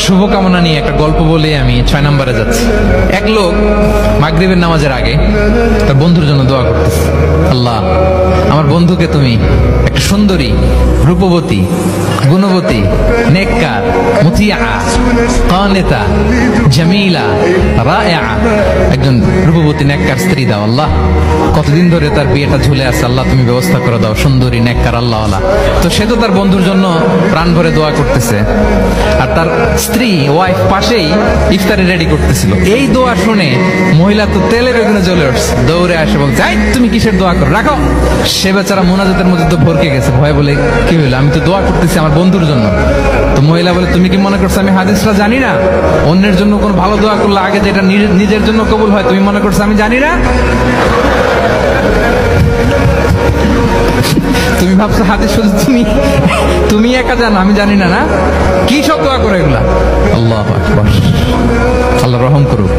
শুভকামনা নিয়ে একটা গল্প বলে আমি 6 নম্বরে যাচ্ছি। এক লোক মাগরিবের নামাজের আগে তার বন্ধুর জন্য দোয়া করতেছে, আল্লাহ আমার বন্ধুকে তুমি একটা সুন্দরী, রূপবতী, গুণবতী, নেককার, মুতিয়া, কানিতা, জামিলা, রায়আ একজন রূপবতী নেককার স্ত্রী দাও আল্লাহ। কতদিন ধরে তার বিয়েটা ঝুলে আছে, আল্লাহ তুমি ব্যবস্থা করে দাও, সুন্দরী নেককার আল্লাহওয়ালা। তো সে তো তার বন্ধুর জন্য প্রাণ ভরে দোয়া করতেছে, আর তার স্ত্রী ওয়াইফ পাশেই ইফতারি রেডি করতেছিল। এই দোয়া শুনে মহিলা তো তেলের বেগুনে জ্বলে উঠছে, দৌড়ে আসে বলছে, এই তুমি কিসের দোয়া করো, রাখো। সে বেচারা মোনাজাতের মধ্যে তো ভরকে গেছে, ভয় বলে কি হইলো, আমি তো দোয়া করতেছি আমার বন্ধুর জন্য। তো মহিলা বলে, তুমি কি মনে করছো আমি হাদিসটা জানি না? অন্যের জন্য কোন ভালো দোয়া করলে আগে যেটা নিজের জন্য কবুল হয়, তুমি মনে করছো আমি জানি না? তুমি ভাবছো হাদিস শুধু তুমি একা জানো, আমি জানি না? না কি সব দোয়া করে এগুলা? আল্লাহু আকবার, আল্লাহ রহম করুক।